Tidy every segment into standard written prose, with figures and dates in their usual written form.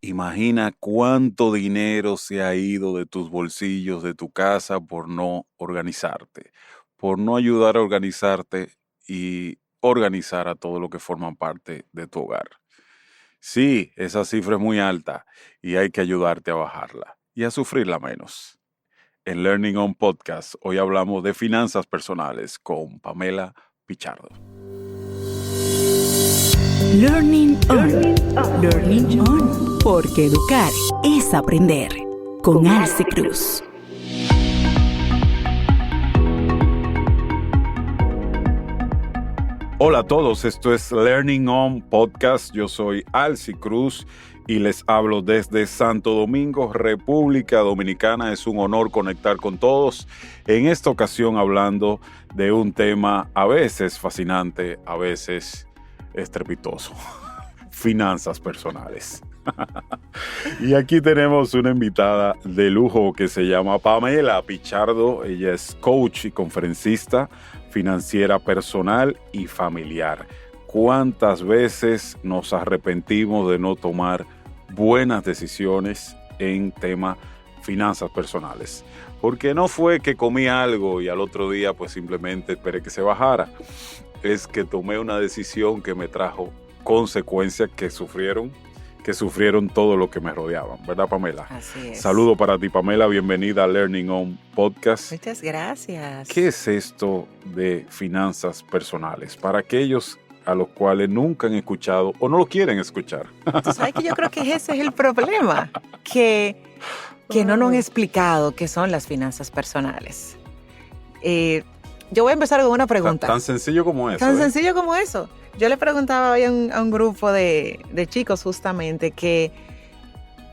Imagina cuánto dinero se ha ido de tus bolsillos, de tu casa, por no organizarte, por no ayudar a organizarte y organizar a todo lo que forman parte de tu hogar. Sí, esa cifra es muy alta y hay que ayudarte a bajarla y a sufrirla menos. En Learning On Podcast hoy hablamos de finanzas personales con Pamela Pichardo. Learning On. Learning On. Porque educar es aprender. Con Alci Cruz. Hola a todos, esto es Learning On Podcast. Yo soy Alci Cruz y les hablo desde Santo Domingo, República Dominicana. Es un honor conectar con todos. En esta ocasión hablando de un tema a veces fascinante, a veces estrepitoso. Finanzas personales. Y aquí tenemos una invitada de lujo que se llama Pamela Pichardo. Ella es coach y conferencista financiera personal y familiar. ¿Cuántas veces nos arrepentimos de no tomar buenas decisiones en tema finanzas personales? Porque no fue que comí algo y al otro día pues simplemente esperé que se bajara. Es que tomé una decisión que me trajo consecuencias que sufrieron todo lo que me rodeaban, ¿verdad, Pamela? Así es. Saludo para ti, Pamela, bienvenida a Learning On Podcast. Muchas gracias. ¿Qué es esto de finanzas personales? Para aquellos a los cuales nunca han escuchado o no lo quieren escuchar. Tú sabes que yo creo que ese es el problema, que no nos han explicado qué son las finanzas personales. Yo voy a empezar con una pregunta. Tan sencillo como eso. Tan sencillo como eso. Yo le preguntaba hoy a un grupo de chicos justamente que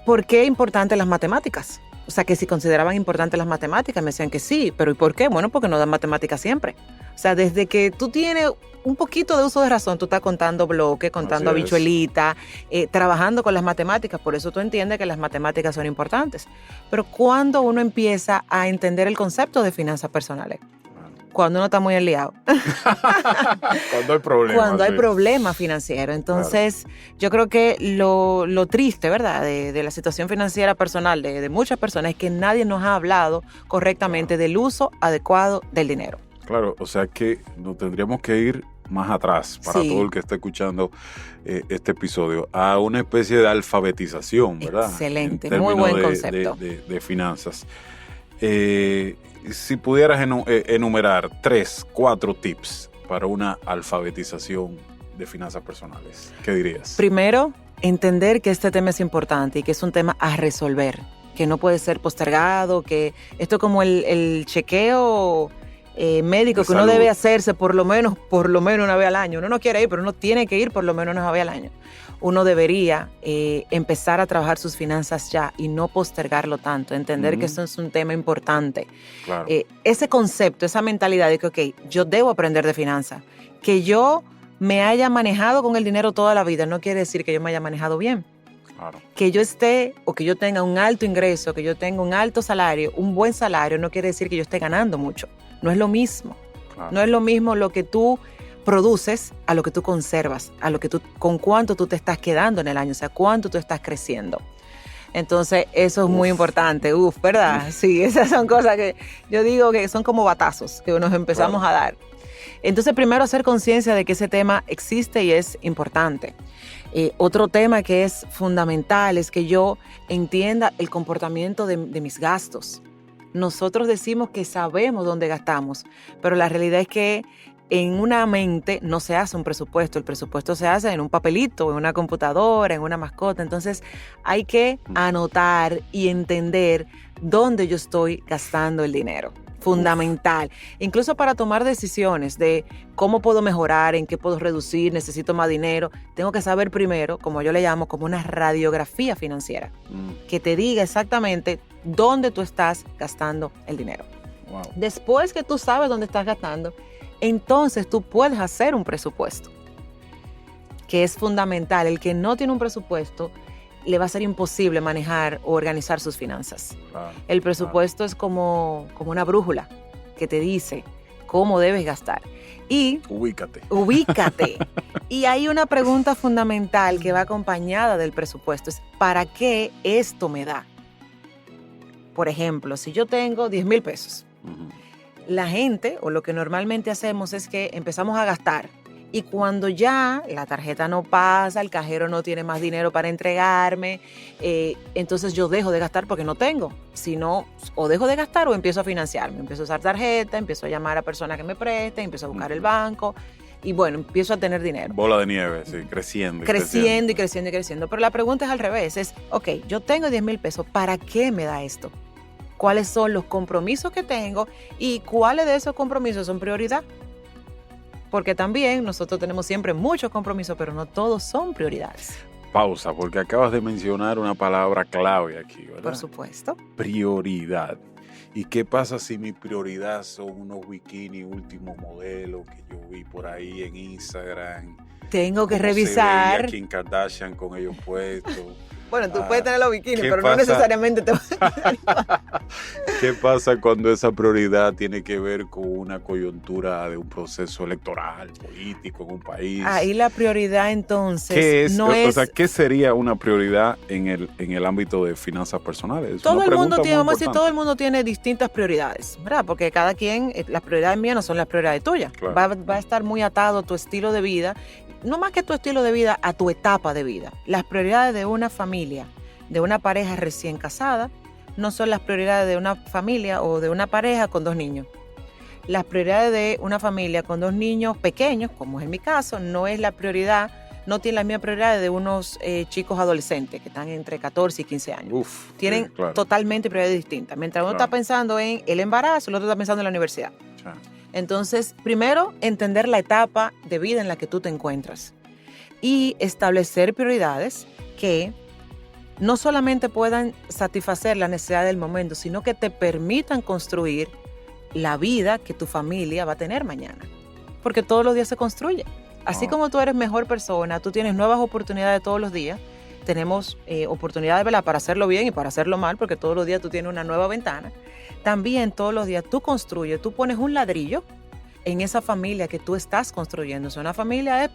¿por qué importantes las matemáticas? O sea, que si consideraban importantes las matemáticas, me decían que sí, pero ¿y por qué? Bueno, porque no dan matemáticas siempre. O sea, desde que tú tienes un poquito de uso de razón, tú estás contando bloques, contando habichuelitas, trabajando con las matemáticas, por eso tú entiendes que las matemáticas son importantes. Pero ¿cuándo uno empieza a entender el concepto de finanzas personales? Cuando uno está muy aliado. Cuando hay problemas. Cuando hay problemas financieros. Entonces, yo creo que lo triste, ¿verdad?, de la situación financiera personal de muchas personas es que nadie nos ha hablado correctamente del uso adecuado del dinero. Claro, o sea que nos tendríamos que ir más atrás para todo el que está escuchando este episodio, a una especie de alfabetización, ¿verdad? Excelente, muy buen concepto. De finanzas. Si pudieras enumerar 3, 4 tips para una alfabetización de finanzas personales, ¿qué dirías? Primero, entender que este tema es importante y que es un tema a resolver, que no puede ser postergado, que esto es como el chequeo médico que uno debe hacerse por lo menos una vez al año. Uno no quiere ir, pero uno tiene que ir por lo menos una vez al año. Uno debería empezar a trabajar sus finanzas ya y no postergarlo tanto, entender que eso es un tema importante. Claro. Ese concepto, esa mentalidad de que, ok, yo debo aprender de finanzas, que yo me haya manejado con el dinero toda la vida, no quiere decir que yo me haya manejado bien. Claro. Que yo esté o que yo tenga un alto ingreso, que yo tenga un alto salario, un buen salario, no quiere decir que yo esté ganando mucho. No es lo mismo. Claro. No es lo mismo lo que tú produces a lo que tú conservas, con cuánto tú te estás quedando en el año, o sea, cuánto tú estás creciendo. Entonces, eso es muy importante. ¿Verdad? Sí, esas son cosas que yo digo que son como batazos que nos empezamos a dar. Entonces, primero hacer conciencia de que ese tema existe y es importante. Otro tema que es fundamental es que yo entienda el comportamiento de mis gastos. Nosotros decimos que sabemos dónde gastamos, pero la realidad es que en una mente no se hace un presupuesto. El presupuesto se hace en un papelito, en una computadora, en una mascota. Entonces hay que anotar y entender dónde yo estoy gastando el dinero. Fundamental. Incluso para tomar decisiones de cómo puedo mejorar, en qué puedo reducir, necesito más dinero. Tengo que saber primero, como yo le llamo, como una radiografía financiera, que te diga exactamente dónde tú estás gastando el dinero. Wow. Después que tú sabes dónde estás gastando, entonces tú puedes hacer un presupuesto, que es fundamental. El que no tiene un presupuesto le va a ser imposible manejar o organizar sus finanzas. El presupuesto es como una brújula que te dice cómo debes gastar. Y Ubícate. Y hay una pregunta fundamental que va acompañada del presupuesto, es ¿para qué esto me da? Por ejemplo, si yo tengo 10,000 pesos, la gente, o lo que normalmente hacemos es que empezamos a gastar, y cuando ya la tarjeta no pasa, el cajero no tiene más dinero para entregarme, entonces yo dejo de gastar porque no tengo. Si no, o dejo de gastar o empiezo a financiarme. Empiezo a usar tarjeta, empiezo a llamar a personas que me presten, empiezo a buscar el banco y bueno, empiezo a tener dinero. Bola de nieve, sí, creciendo. Creciendo. Pero la pregunta es al revés, es, ok, yo tengo 10,000 pesos, ¿para qué me da esto? ¿Cuáles son los compromisos que tengo y cuáles de esos compromisos son prioridad? Porque también nosotros tenemos siempre muchos compromisos, pero no todos son prioridades. Pausa, porque acabas de mencionar una palabra clave aquí, ¿verdad? Por supuesto. Prioridad. ¿Y qué pasa si mi prioridad son unos bikinis último modelo que yo vi por ahí en Instagram? Tengo que revisar. Se veía Kim Kardashian con ellos puestos. Bueno, tú puedes tener los bikinis, pero pasa? no necesariamente te vas a... ¿Qué pasa cuando esa prioridad tiene que ver con una coyuntura de un proceso electoral, político en un país? Ahí la prioridad entonces ¿Qué es? no es... O sea, ¿qué sería una prioridad en el ámbito de finanzas personales? Todo el mundo tiene distintas prioridades, ¿verdad? Porque cada quien, las prioridades mías no son las prioridades tuyas. Claro. Va a estar muy atado a tu estilo de vida, no más que tu estilo de vida, a tu etapa de vida. Las prioridades de una familia, de una pareja recién casada, no son las prioridades de una familia o de una pareja con 2 niños. Las prioridades de una familia con 2 niños pequeños, como es en mi caso, no es la prioridad, no tiene las mismas prioridades de unos chicos adolescentes que están entre 14 y 15 años. Tienen sí, claro. Totalmente prioridades distintas. Mientras uno está pensando en el embarazo, el otro está pensando en la universidad. Sí. Entonces, primero, entender la etapa de vida en la que tú te encuentras y establecer prioridades que no solamente puedan satisfacer la necesidad del momento, sino que te permitan construir la vida que tu familia va a tener mañana. Porque todos los días se construye. Así como tú eres mejor persona, tú tienes nuevas oportunidades todos los días. Tenemos oportunidades, ¿verdad?, para hacerlo bien y para hacerlo mal, porque todos los días tú tienes una nueva ventana. También todos los días tú construyes, tú pones un ladrillo en esa familia que tú estás construyendo. O sea, una familia es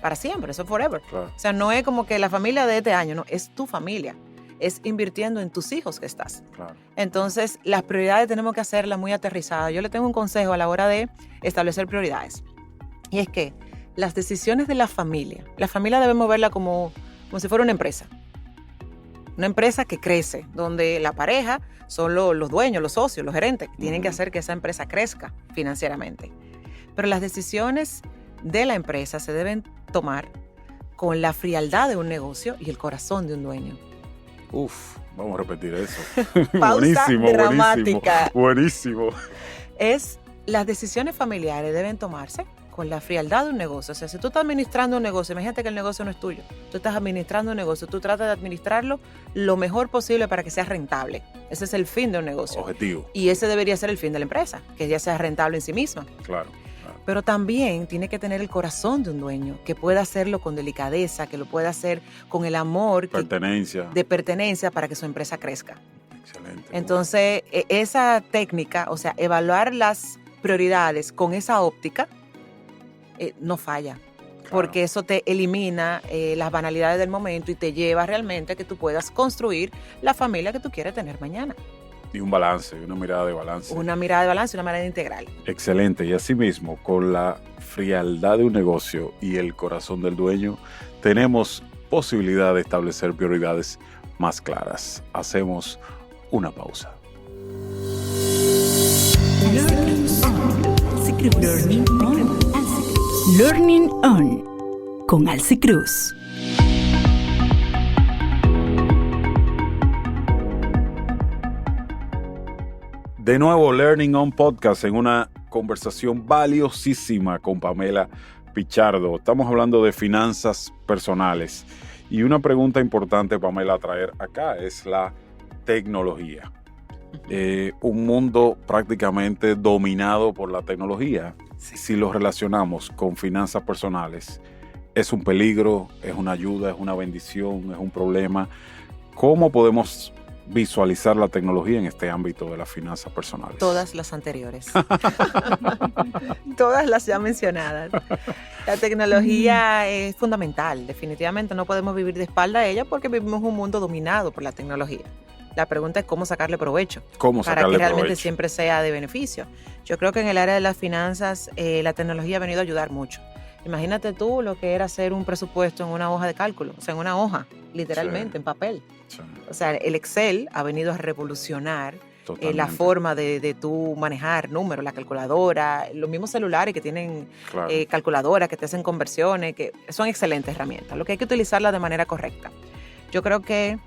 para siempre, eso es forever. Claro. O sea, no es como que la familia de este año, no, es tu familia. Es invirtiendo en tus hijos que estás. Claro. Entonces, las prioridades tenemos que hacerlas muy aterrizadas. Yo le tengo un consejo a la hora de establecer prioridades. Y es que las decisiones de la familia debemos verla como si fuera una empresa. Una empresa que crece, donde la pareja son los dueños, los socios, los gerentes, que tienen que hacer que esa empresa crezca financieramente. Pero las decisiones de la empresa se deben tomar con la frialdad de un negocio y el corazón de un dueño. Vamos a repetir eso. Pausa dramática. Buenísimo. Las decisiones familiares deben tomarse con la frialdad de un negocio. O sea, si tú estás administrando un negocio, imagínate que el negocio no es tuyo. Tú estás administrando un negocio, tú tratas de administrarlo lo mejor posible para que sea rentable. Ese es el fin de un negocio. Objetivo. Y ese debería ser el fin de la empresa, que ya sea rentable en sí misma. Claro. Pero también tiene que tener el corazón de un dueño, que pueda hacerlo con delicadeza, que lo pueda hacer con el amor de pertenencia para que su empresa crezca. Excelente. Entonces, esa técnica, o sea, evaluar las prioridades con esa óptica, no falla. Claro. Porque eso te elimina las banalidades del momento y te lleva realmente a que tú puedas construir la familia que tú quieres tener mañana. Y un balance, una mirada de balance. Una mirada de balance, una mirada integral. Excelente. Y asimismo, con la frialdad de un negocio y el corazón del dueño, tenemos posibilidad de establecer prioridades más claras. Hacemos una pausa. Learning On con Alci Cruz. De nuevo, Learning On Podcast en una conversación valiosísima con Pamela Pichardo. Estamos hablando de finanzas personales. Y una pregunta importante, Pamela, a traer acá es la tecnología. Un mundo prácticamente dominado por la tecnología. Si lo relacionamos con finanzas personales, ¿es un peligro, es una ayuda, es una bendición, es un problema? ¿Cómo podemos visualizar la tecnología en este ámbito de las finanzas personales? Todas las anteriores. Todas las ya mencionadas. La tecnología es fundamental. Definitivamente no podemos vivir de espalda a ella porque vivimos un mundo dominado por la tecnología. La pregunta es cómo sacarle provecho. Para que realmente siempre sea de beneficio. Yo creo que en el área de las finanzas la tecnología ha venido a ayudar mucho. Imagínate tú lo que era hacer un presupuesto en una hoja de cálculo, o sea, en una hoja, literalmente, en papel. Sí. O sea, el Excel ha venido a revolucionar la forma de tú manejar números, la calculadora, los mismos celulares que tienen calculadoras, que te hacen conversiones, que son excelentes herramientas. Lo que hay que utilizarlas de manera correcta. Yo creo que,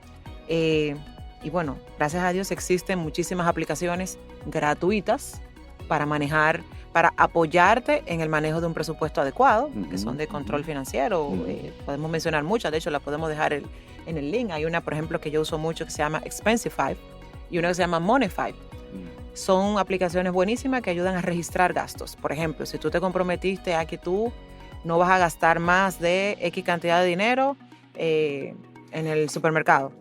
y bueno, gracias a Dios existen muchísimas aplicaciones gratuitas para manejar, para apoyarte en el manejo de un presupuesto adecuado, que son de control financiero. Podemos mencionar muchas, de hecho las podemos dejar en el link. Hay una, por ejemplo, que yo uso mucho que se llama Expensify y una que se llama Moneyfy. Son aplicaciones buenísimas que ayudan a registrar gastos. Por ejemplo, si tú te comprometiste a que tú no vas a gastar más de X cantidad de dinero en el supermercado,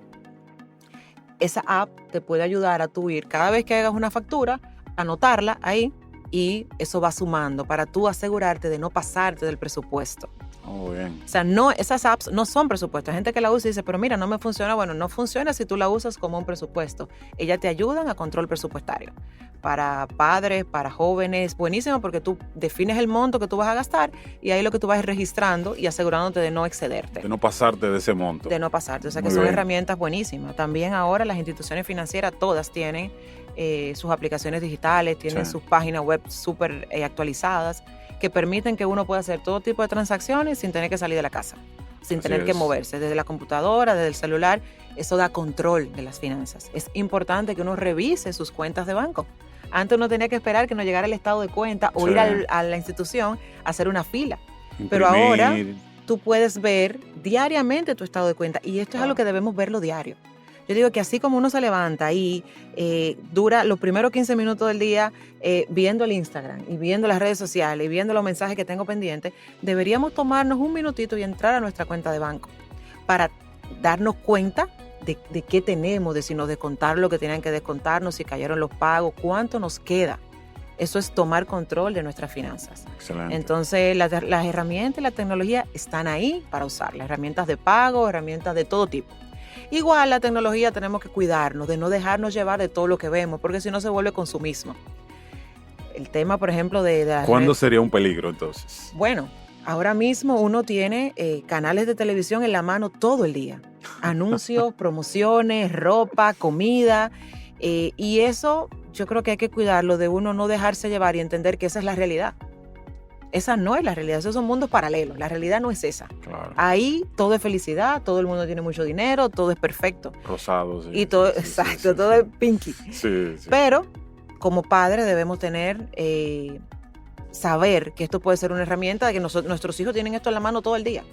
esa app te puede ayudar a tú ir cada vez que hagas una factura, anotarla ahí, y eso va sumando para tú asegurarte de no pasarte del presupuesto. Oh, bien. O sea, esas apps no son presupuestos. Hay gente que la usa y dice, pero mira, no me funciona. Bueno, no funciona si tú la usas como un presupuesto. Ellas te ayudan a control presupuestario. Para padres, para jóvenes, buenísimo porque tú defines el monto que tú vas a gastar y ahí lo que tú vas registrando y asegurándote de no excederte. De no pasarte de ese monto. De no pasarte. O sea, que son herramientas buenísimas. También ahora las instituciones financieras todas tienen sus aplicaciones digitales, tienen sus páginas web súper actualizadas que permiten que uno pueda hacer todo tipo de transacciones sin tener que salir de la casa, sin tener que moverse desde la computadora, desde el celular. Eso da control de las finanzas. Es importante que uno revise sus cuentas de banco. Antes uno tenía que esperar que nos llegara el estado de cuenta o ir a la institución a hacer una fila. Imprimir. Pero ahora tú puedes ver diariamente tu estado de cuenta y esto es algo que debemos verlo diario. Yo digo que así como uno se levanta y dura los primeros 15 minutos del día viendo el Instagram y viendo las redes sociales y viendo los mensajes que tengo pendientes, deberíamos tomarnos un minutito y entrar a nuestra cuenta de banco para darnos cuenta de qué tenemos, de si nos descontaron lo que tenían que descontarnos, si cayeron los pagos, cuánto nos queda. Eso es tomar control de nuestras finanzas. Excelente. Entonces, las herramientas y la tecnología están ahí para usarlas. Herramientas de pago, herramientas de todo tipo. Igual la tecnología tenemos que cuidarnos de no dejarnos llevar de todo lo que vemos, porque si no se vuelve consumismo. El tema, por ejemplo, de ¿cuándo sería un peligro entonces? Bueno, ahora mismo uno tiene canales de televisión en la mano todo el día. Anuncios, promociones, ropa, comida. Y eso yo creo que hay que cuidarlo de uno no dejarse llevar y entender que esa es la realidad. Esa no es la realidad, esos son mundos paralelos. La realidad no es esa. Claro. Ahí todo es felicidad, todo el mundo tiene mucho dinero, todo es perfecto. Rosado, sí. Y todo, exacto, todo es pinky. Sí. Pero como padres debemos tener, saber que esto puede ser una herramienta de que nuestros hijos tienen esto en la mano todo el día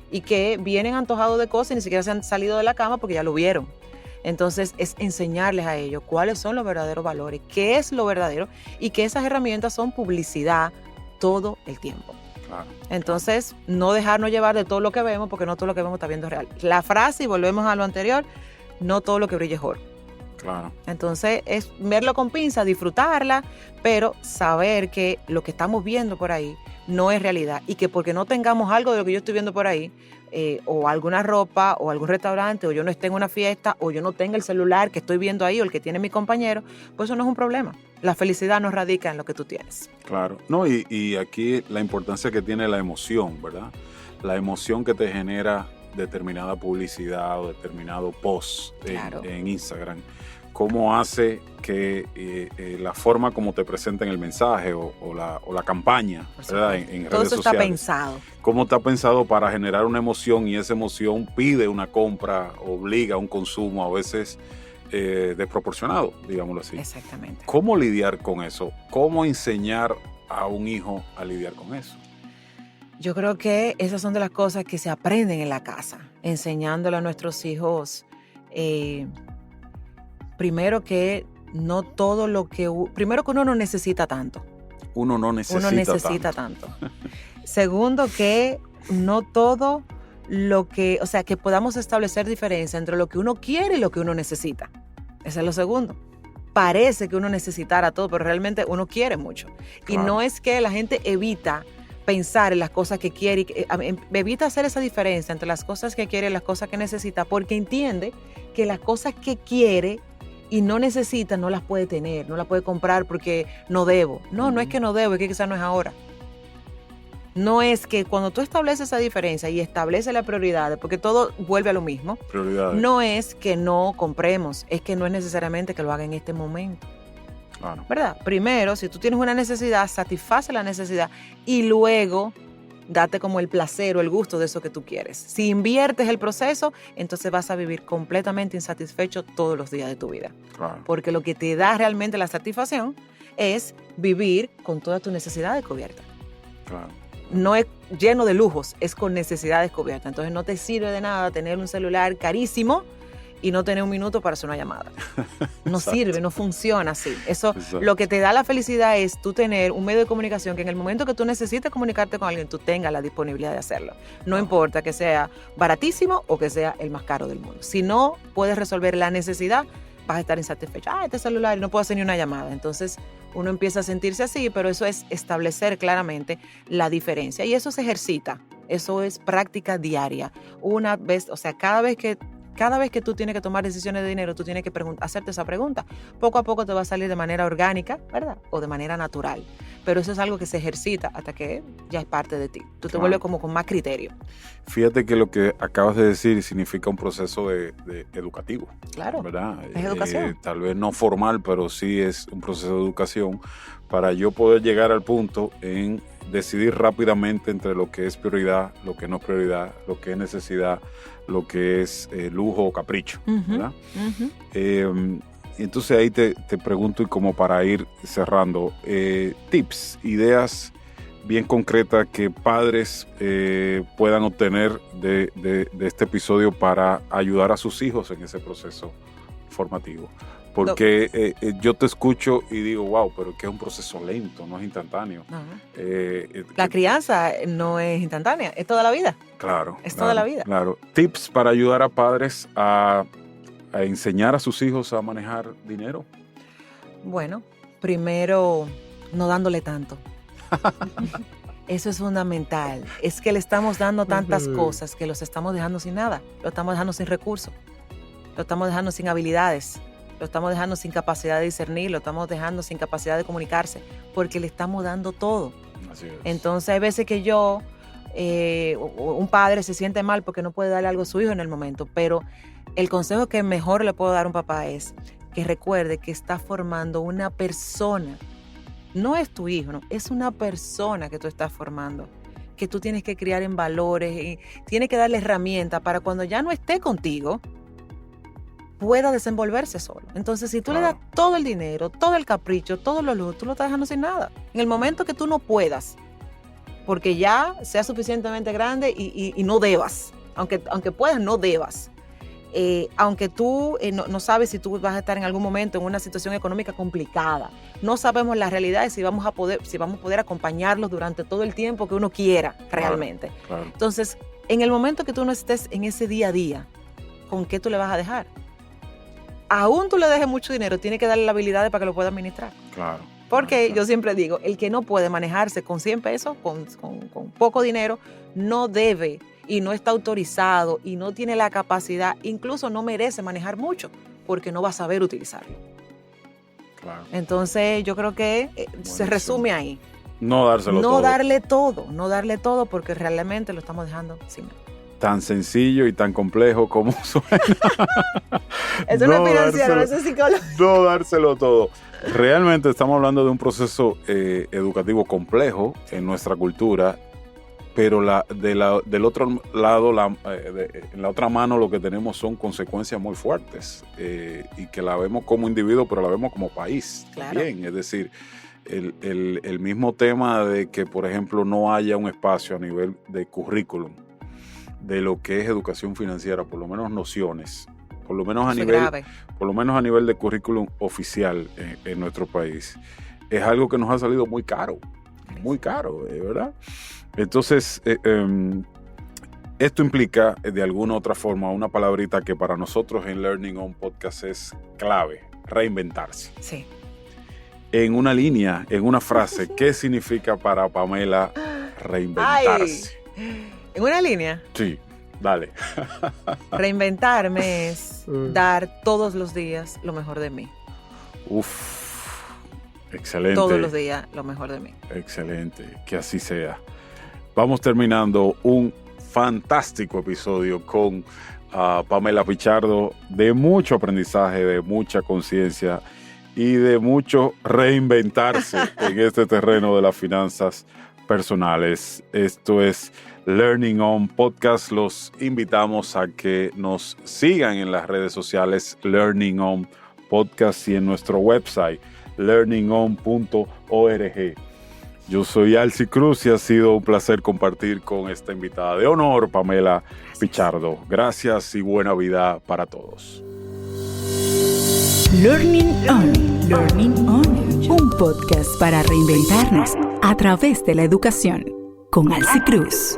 y que vienen antojados de cosas y ni siquiera se han salido de la cama porque ya lo vieron. Entonces es enseñarles a ellos cuáles son los verdaderos valores, qué es lo verdadero y que esas herramientas son publicidad todo el tiempo. Claro. Entonces, no dejarnos llevar de todo lo que vemos, porque no todo lo que vemos está viendo real. La frase, y volvemos a lo anterior, no todo lo que brilla es oro. Claro. Entonces, es verlo con pinza, disfrutarla, pero saber que lo que estamos viendo por ahí no es realidad y que porque no tengamos algo de lo que yo estoy viendo por ahí, o alguna ropa, o algún restaurante, o yo no esté en una fiesta, o yo no tenga el celular que estoy viendo ahí, o el que tiene mi compañero, pues eso no es un problema. La felicidad no radica en lo que tú tienes. Claro. No, y aquí la importancia que tiene la emoción, ¿verdad? La emoción que te genera determinada publicidad o determinado post en Instagram. Cómo hace que la forma como te presenten el mensaje o la campaña, ¿verdad? En redes sociales. Todo eso está pensado. Cómo está pensado para generar una emoción y esa emoción pide una compra, obliga a un consumo a veces desproporcionado, digámoslo así. Exactamente. ¿Cómo lidiar con eso? ¿Cómo enseñar a un hijo a lidiar con eso? Yo creo que esas son de las cosas que se aprenden en la casa, enseñándole a nuestros hijos. Primero que no todo lo que... Primero que uno no necesita tanto. Uno no necesita tanto. Segundo que no todo lo que... O sea, que podamos establecer diferencia entre lo que uno quiere y lo que uno necesita. Ese es lo segundo. Parece que uno necesitara todo, pero realmente uno quiere mucho. Claro. Y no es que la gente evita pensar en las cosas que quiere, evita hacer esa diferencia entre las cosas que quiere y las cosas que necesita, porque entiende que las cosas que quiere y no necesita no las puede tener, no las puede comprar porque no debo. No es que no debo, es que quizás no es ahora. No es que cuando tú estableces esa diferencia y estableces las prioridades, porque todo vuelve a lo mismo, Prioridades. no es que no compremos, es que no es necesariamente que lo haga en este momento. Claro. ¿Verdad? Primero, si tú tienes una necesidad, satisface la necesidad y luego date como el placer o el gusto de eso que tú quieres. Si inviertes el proceso, entonces vas a vivir completamente insatisfecho todos los días de tu vida. Claro. Porque lo que te da realmente la satisfacción es vivir con todas tus necesidades cubiertas. Claro. No es lleno de lujos, es con necesidades cubiertas. Entonces no te sirve de nada tener un celular carísimo y no tener un minuto para hacer una llamada. No sirve, no funciona así. Eso, Exacto. lo que te da la felicidad es tú tener un medio de comunicación que en el momento que tú necesites comunicarte con alguien, tú tengas la disponibilidad de hacerlo. No importa que sea baratísimo o que sea el más caro del mundo. Si no puedes resolver la necesidad, vas a estar insatisfecho. Este celular, no puedo hacer ni una llamada. Entonces uno empieza a sentirse así, pero eso es establecer claramente la diferencia. Y eso se ejercita. Eso es práctica diaria. Una vez, o sea, cada vez que tú tienes que tomar decisiones de dinero, tú tienes que hacerte esa pregunta. Poco a poco te va a salir de manera orgánica, ¿verdad? O de manera natural. Pero eso es algo que se ejercita hasta que ya es parte de ti. Tú te vuelves como con más criterio. Fíjate que lo que acabas de decir significa un proceso de educativo. Claro, ¿verdad? es educación. Tal vez no formal, pero sí es un proceso de educación para yo poder llegar al punto en decidir rápidamente entre lo que es prioridad, lo que no es prioridad, lo que es necesidad, lo que es lujo o capricho, ¿verdad? Entonces ahí te pregunto, y como para ir cerrando, tips, ideas bien concretas que padres puedan obtener de este episodio para ayudar a sus hijos en ese proceso formativo. Porque yo te escucho y digo, wow, pero que es un proceso lento, no es instantáneo. La crianza no es instantánea, es toda la vida. Claro. Es toda la vida. Claro. Tips para ayudar a padres a enseñar a sus hijos a manejar dinero. Bueno, primero, no dándole tanto. Eso es fundamental. Es que le estamos dando tantas cosas que los estamos dejando sin nada. Lo estamos dejando sin recursos. Lo estamos dejando sin habilidades. Lo estamos dejando sin capacidad de discernir. Lo estamos dejando sin capacidad de comunicarse. Porque le estamos dando todo. Así es. Entonces hay veces que un padre se siente mal porque no puede darle algo a su hijo en el momento. Pero el consejo que mejor le puedo dar a un papá es que recuerde que está formando una persona. No es tu hijo, no, es una persona que tú estás formando, que tú tienes que criar en valores y tienes que darle herramientas para cuando ya no esté contigo, pueda desenvolverse solo. Entonces, si tú le das todo el dinero, todo el capricho, todos los lujos, tú lo estás dejando sin nada. En el momento que tú no puedas, porque ya sea suficientemente grande y no debas, aunque puedas, no debas. Aunque tú no sabes si tú vas a estar en algún momento en una situación económica complicada, no sabemos la realidad de si vamos a poder acompañarlos durante todo el tiempo que uno quiera realmente. Claro. Entonces, en el momento que tú no estés en ese día a día, ¿con qué tú le vas a dejar? Aún tú le dejes mucho dinero, tiene que darle la habilidad para que lo pueda administrar. Claro. Porque yo siempre digo, el que no puede manejarse con 100 pesos, con poco dinero, no debe y no está autorizado y no tiene la capacidad, incluso no merece manejar mucho, porque no va a saber utilizarlo. Claro. Entonces yo creo que se resume ahí. No dárselo todo. No darle todo porque realmente lo estamos dejando sin nada. Tan sencillo y tan complejo como suena. Eso no es financiero, eso es psicólogo. No dárselo todo. Realmente estamos hablando de un proceso educativo complejo en nuestra cultura, pero del otro lado, en la otra mano, lo que tenemos son consecuencias muy fuertes y que la vemos como individuo, pero la vemos como país también. Es decir, el mismo tema de que, por ejemplo, no haya un espacio a nivel de currículum de lo que es educación financiera, por lo menos nociones, por lo menos a nivel de currículum oficial en nuestro país, es algo que nos ha salido muy caro, ¿verdad? Entonces, esto implica, de alguna u otra forma, una palabrita que para nosotros en Learning On Podcast es clave: reinventarse. Sí. En una línea, en una frase, ¿qué significa para Pamela reinventarse? Ay, ¿en una línea? Sí, dale. Reinventarme es dar todos los días lo mejor de mí. Uf, excelente. Todos los días lo mejor de mí. Excelente, que así sea. Vamos terminando un fantástico episodio con Pamela Pichardo, de mucho aprendizaje, de mucha conciencia y de mucho reinventarse en este terreno de las finanzas personales. Esto es Learning On Podcast. Los invitamos a que nos sigan en las redes sociales Learning On Podcast y en nuestro website learningon.org. Yo soy Alci Cruz y ha sido un placer compartir con esta invitada de honor, Pamela Pichardo. Gracias y buena vida para todos. Learning On, un podcast para reinventarnos a través de la educación con Alci Cruz.